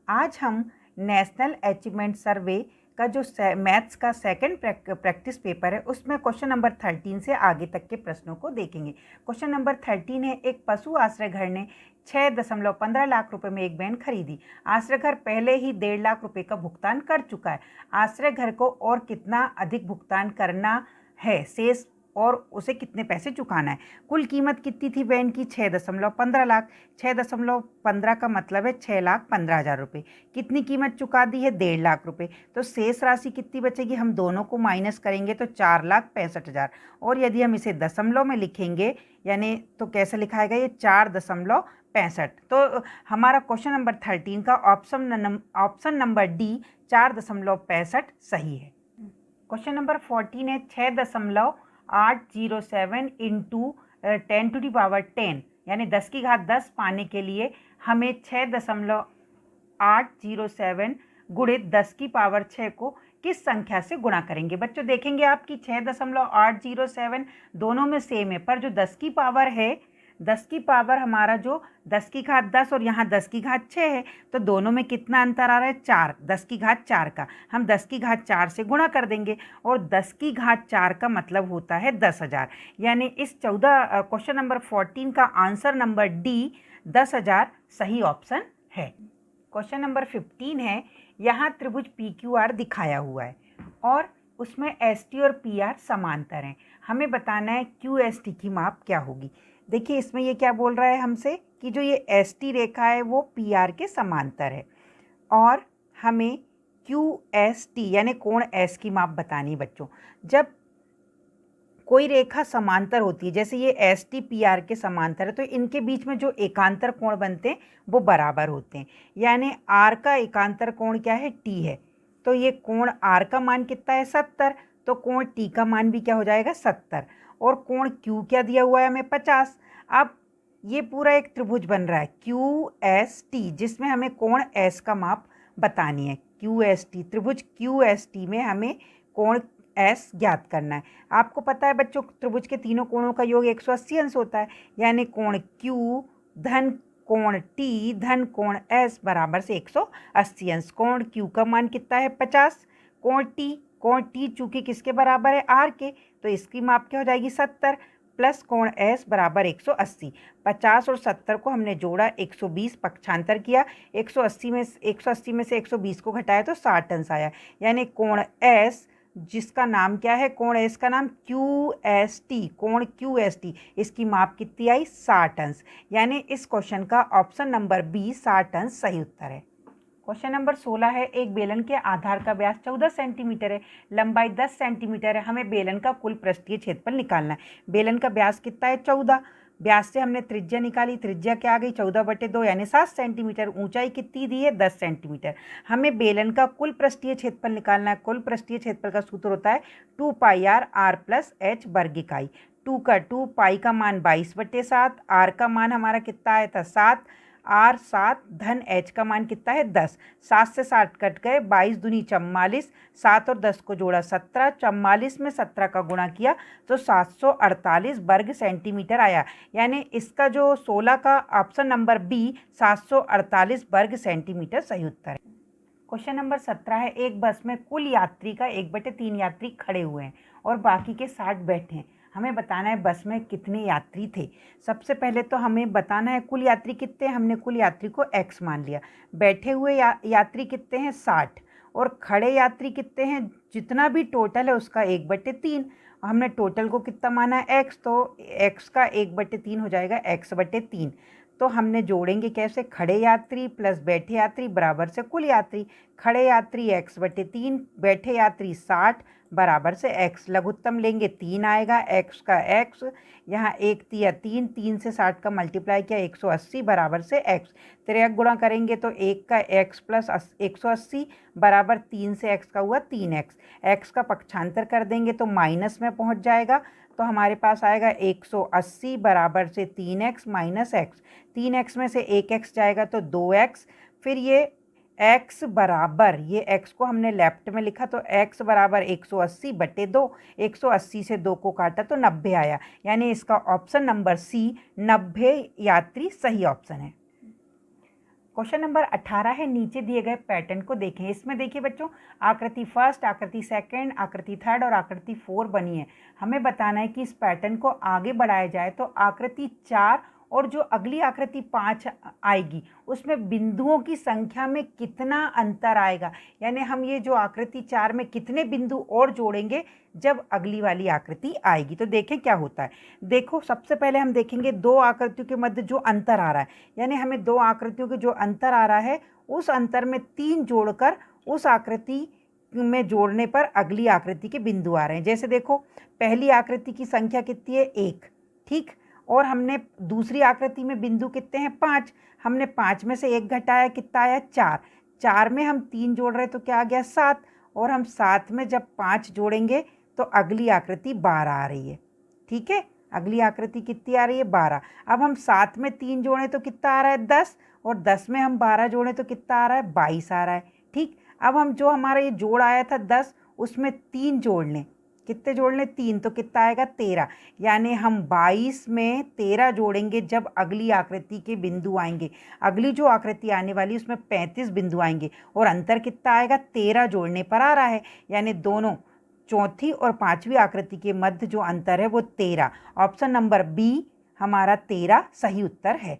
आज हम national achievement सर्वे का जो मैथ्स का सेकंड प्रैक्टिस पेपर है उसमें क्वेश्चन नंबर 13 से आगे तक के प्रश्नों को देखेंगे। क्वेश्चन नंबर 13 है, एक पशु आश्रय घर ने 6.15 लाख रुपए में एक वैन खरीदी। आश्रय घर पहले ही 1.5 लाख रुपए का भुगतान कर चुका है। आश्रय घर को और कितना अधिक भुगतान करना है शेष और उसे कितने पैसे चुकाना है। कुल कीमत कितनी थी वैन की? 6.15 लाख। 6.15 का मतलब है 6,15,000 रुपये। कितनी कीमत चुका दी है? 1.5 लाख रुपये। तो शेष राशि कितनी बचेगी? हम दोनों को माइनस करेंगे तो 4,65,000। और यदि हम इसे दशमलव में लिखेंगे यानी तो कैसे लिखाएगा ये? 4.65। तो हमारा क्वेश्चन नंबर 13 का ऑप्शन नंबर डी 4.65 सही है। क्वेश्चन नंबर 14 है, 6.807 इंटू 10⁻10 यानी 10 की घात 10 पाने के लिए हमें 6.807 गुणित 10 की पावर 6 को किस संख्या से गुणा करेंगे। बच्चों देखेंगे आपकी 6.807 दोनों में सेम है, पर जो 10 की पावर है, 10 की पावर हमारा जो 10 की घात 10 और यहाँ 10 की घात 6 है, तो दोनों में कितना अंतर आ रहा है? 4। 10 की घात 4 का हम 10 की घात 4 से गुणा कर देंगे और 10 की घात 4 का मतलब होता है 10,000। यानी इस क्वेश्चन नंबर 14 का आंसर नंबर डी 10,000 सही ऑप्शन है। क्वेश्चन नंबर 15 है, यहाँ त्रिभुज PQR दिखाया हुआ है और उसमें ST और PR समांतर हैं। हमें बताना है QST की माप क्या होगी। देखिए इसमें ये क्या बोल रहा है हमसे कि जो ये ST रेखा है वो PR के समांतर है और हमें QST यानी कोण S की माप बतानी है। बच्चों जब कोई रेखा समांतर होती है, जैसे ये ST PR के समांतर है, तो इनके बीच में जो एकांतर कोण बनते हैं वो बराबर होते हैं। यानी R का एकांतर कोण क्या है? T है। तो ये कोण R का मान कितना है? 70। तो कोण T का मान भी क्या हो जाएगा? 70। और कोण Q क्या दिया हुआ है हमें? 50। अब ये पूरा एक त्रिभुज बन रहा है QST, जिसमें हमें कोण S का माप बतानी है। QST त्रिभुज QST में हमें कोण S ज्ञात करना है। आपको पता है बच्चों त्रिभुज के तीनों कोणों का योग 180 अंश होता है, यानी कोण Q धन कोण T धन कोण S बराबर से 180 अंश। कोण Q का मान कितना है? 50। कोण T चूंकि किसके बराबर है? R के, तो इसकी माप क्या हो जाएगी? 70 प्लस कोण S बराबर 180। 50 और 70 को हमने जोड़ा, 120 पक्षांतर किया, 180 में से 120 को घटाया तो 60 अंश आया। यानी कोण S जिसका नाम क्या है? कोण S का नाम QST, कोण QST, इसकी माप कितनी आई? 60 अंश। यानी इस क्वेश्चन का ऑप्शन नंबर बी 60 अंश सही उत्तर है। क्वेश्चन नंबर 16 है, एक बेलन के आधार का व्यास 14 सेंटीमीटर है, लंबाई 10 सेंटीमीटर है। हमें बेलन का कुल पृष्ठीय क्षेत्रफल निकालना है। बेलन का व्यास कितना है? 14। व्यास से हमने त्रिज्या निकाली, त्रिज्या क्या आ गई? 14/2 यानी 7 सेंटीमीटर। ऊंचाई कितनी दी है? 10 सेंटीमीटर। हमें बेलन का कुल पृष्ठीय क्षेत्रफल निकालना है। कुल पृष्ठीय क्षेत्रफल का सूत्र होता है 2πr r + h वर्ग इकाई। 2 का 2, पाई का मान 22/7, r का मान हमारा कितना आया था? 7, R 7 धन H का मान कितना है? 10। 7 से 60 कट गए, 22 दूनी 44, 7 और 10 को जोड़ा 17, 44 में 17 का गुणा किया तो 748 वर्ग सेंटीमीटर आया। यानी इसका जो 16 का ऑप्शन नंबर बी 748 वर्ग सेंटीमीटर सही उत्तर है। क्वेश्चन नंबर 17 है, एक बस में कुल यात्री का 1/3 यात्री खड़े हुए हैं और बाकी के 60 बैठे हैं। हमें बताना है बस में कितने यात्री थे। सबसे पहले तो हमें बताना है कुल यात्री कितने हैं। हमने कुल यात्री को x मान लिया। बैठे हुए यात्री कितने हैं? 60। और खड़े यात्री कितने हैं? जितना भी टोटल है उसका 1/3। हमने टोटल को कितना माना है? x, तो x का 1/3 हो जाएगा x/3। तो हमने जोड़ेंगे कैसे? खड़े यात्री प्लस बैठे यात्री बराबर से कुल यात्री। खड़े यात्री x/3, बैठे यात्री 60 बराबर से x। लघुत्तम लेंगे 3 आएगा, x का x, यहाँ 1 तिया 3, 3 से 60 का मल्टीप्लाई किया 180 बराबर से x। त्रियक गुणा करेंगे तो 1 का x प्लस 180 बराबर 3 से x का हुआ 3x। x का पक्षांतर कर देंगे तो माइनस में पहुँच जाएगा, तो हमारे पास आएगा 180 बराबर से 3x माइनस x। 3x में से 1x जाएगा तो 2x। फिर ये x बराबर, ये x को हमने लेफ्ट में लिखा तो x बराबर 180/2। 180 से 2 को काटा तो 90 आया। यानी इसका ऑप्शन नंबर सी 90 यात्री सही ऑप्शन है। क्वेश्चन नंबर 18 है, नीचे दिए गए पैटर्न को देखें। इसमें देखिए बच्चों, आकृति फर्स्ट, आकृति सेकंड, आकृति थर्ड और आकृति 4 बनी है। हमें बताना है कि इस पैटर्न को आगे बढ़ाया जाए तो आकृति 4 और जो अगली आकृति 5 आएगी उसमें बिंदुओं की संख्या में कितना अंतर आएगा, यानी हम ये जो आकृति 4 में कितने बिंदु और जोड़ेंगे जब अगली वाली आकृति आएगी। तो देखें क्या होता है। देखो, सबसे पहले हम देखेंगे दो आकृतियों के मध्य जो अंतर आ रहा है, यानी हमें दो आकृतियों के जो अंतर आ रहा है उस अंतर में 3 जोड़कर उस आकृति में जोड़ने पर अगली आकृति के बिंदु आ रहे हैं। जैसे देखो, पहली आकृति की संख्या कितनी है, 1, ठीक, और हमने दूसरी आकृति में बिंदु कितने हैं, 5। हमने 5 में से 1 घटाया, कितना आया, 4। 4 में हम 3 जोड़ रहे तो क्या आ गया, 7, और हम 7 में जब 5 जोड़ेंगे तो अगली आकृति 12 आ रही है। ठीक है, अगली आकृति कितनी आ रही है, 12। अब हम 7 में 3 जोड़ें तो कितना आ रहा है, 10, और 10 में हम 12 जोड़ें तो कितना आ रहा है, 22 आ रहा है। ठीक, अब हम जो हमारा ये जोड़ आया था 10, उसमें 3 जोड़ लें, कितने जोड़ लें, 3, तो कितना आएगा, 13। यानी हम 22 में 13 जोड़ेंगे जब अगली आकृति के बिंदु आएंगे। अगली जो आकृति आने वाली उसमें 35 बिंदु आएंगे और अंतर कितना आएगा, 13 जोड़ने पर आ रहा है। यानी दोनों चौथी और 5वीं आकृति के मध्य जो अंतर है वो 13। ऑप्शन नंबर बी हमारा 13 सही उत्तर है।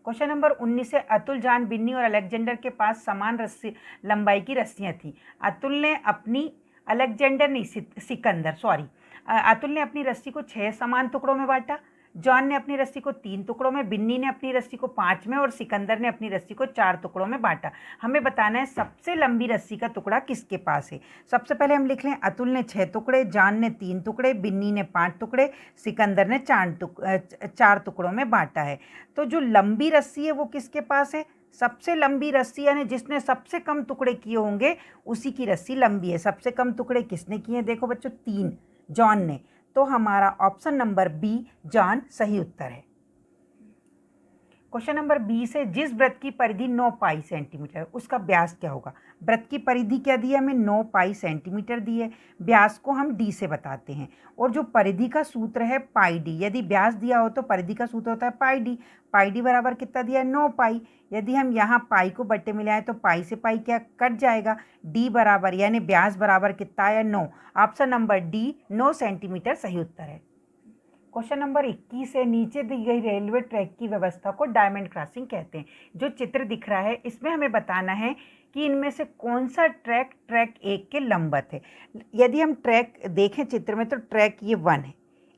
क्वेश्चन नंबर 19 है, अतुल, जान, बिन्नी और अलेक्जेंडर के पास समान रस्सी लंबाई की रस्सियाँ थीं। अतुल ने अपनी अतुल ने अपनी रस्सी को 6 समान टुकड़ों में बांटा, जॉन ने अपनी रस्सी को 3 टुकड़ों में, बिन्नी ने अपनी रस्सी को 5 में और सिकंदर ने अपनी रस्सी को 4 टुकड़ों में बांटा। हमें बताना है सबसे लंबी रस्सी का टुकड़ा किसके पास है। सबसे पहले हम लिख लें, अतुल ने 6 टुकड़े, जान ने 3 टुकड़े, बिन्नी ने 5 टुकड़े, सिकंदर ने 4 टुकड़ों में बांटा है। तो जो लंबी रस्सी है वो किसके पास है, सबसे लंबी रस्सी, यानी जिसने सबसे कम टुकड़े किए होंगे उसी की रस्सी लंबी है। सबसे कम टुकड़े किसने किए हैं, देखो बच्चों, 3, जॉन ने। तो हमारा ऑप्शन नंबर बी जॉन सही उत्तर है। क्वेश्चन नंबर 20 है, जिस वृत्त की परिधि 9 पाई सेंटीमीटर उसका व्यास क्या होगा। वृत्त की परिधि क्या दी है हमें, 9 पाई सेंटीमीटर दी है। व्यास को हम डी से बताते हैं और जो परिधि का सूत्र है पाई डी। यदि व्यास दिया हो तो परिधि का सूत्र होता है पाई डी। पाई डी बराबर कितना दिया है, 9 पाई। यदि हम यहाँ पाई को बट्टे में लाएं तो पाई से पाई क्या कट जाएगा, डी बराबर यानी व्यास बराबर कितना आया, 9। ऑप्शन नंबर डी 9 सेंटीमीटर सही उत्तर है। क्वेश्चन नंबर 21 है, नीचे दी गई रेलवे ट्रैक की व्यवस्था को डायमंड क्रॉसिंग कहते हैं। जो चित्र दिख रहा है इसमें हमें बताना है कि इनमें से कौन सा ट्रैक 1 के लंबवत है। यदि हम ट्रैक देखें चित्र में तो ट्रैक ये 1 है,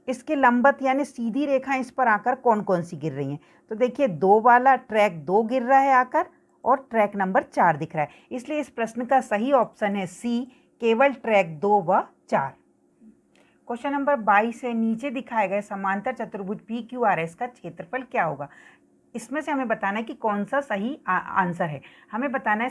इसके लंबवत यानी सीधी रेखा इस पर आकर कौन कौन सी गिर रही हैं। तो देखिए 2 वाला ट्रैक 2 गिर रहा है आकर और ट्रैक नंबर 4 दिख रहा है, इसलिए इस प्रश्न का सही ऑप्शन है सी, केवल ट्रैक 2 व 4। क्वेश्चन नंबर 22 है, नीचे दिखाए गए समांतर चतुर्भुज PQRS का क्षेत्रफल क्या होगा। इसमें से हमें बताना है कि कौन सा सही आंसर है। हमें बताना है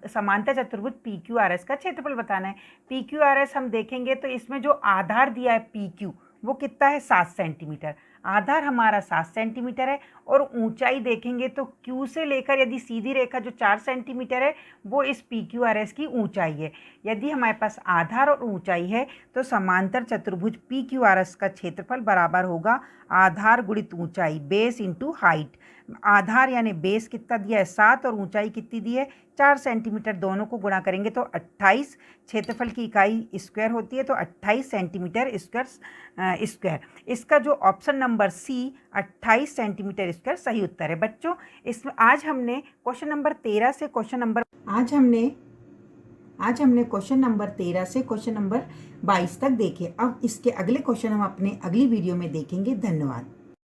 समांतर चतुर्भुज PQRS का क्षेत्रफल बताना है। PQRS हम देखेंगे तो इसमें जो आधार दिया है PQ वो कितना है, 7 सेंटीमीटर। आधार हमारा 7 सेंटीमीटर है और ऊंचाई देखेंगे तो Q से लेकर यदि सीधी रेखा जो 4 सेंटीमीटर है वो इस PQRS की ऊंचाई है। यदि हमारे पास आधार और ऊंचाई है तो समांतर चतुर्भुज PQRS का क्षेत्रफल बराबर होगा आधार गुणित ऊंचाई, बेस इंटू हाइट। आधार यानी बेस कितना दिया है, 7, और ऊंचाई कितनी दी है, 4 सेंटीमीटर। दोनों को गुणा करेंगे तो 28, क्षेत्रफल की इकाई स्क्वायर होती है तो 28 सेंटीमीटर स्क्वायर। इसका जो option number C 28 centimetre square सही उत्तर है। बच्चों, इसमें आज हमने क्वेश्चन नंबर 13 से क्वेश्चन नंबर 22 तक देखे। अब इसके अगले क्वेश्चन हम अपने अगली वीडियो में देखेंगे। धन्यवाद।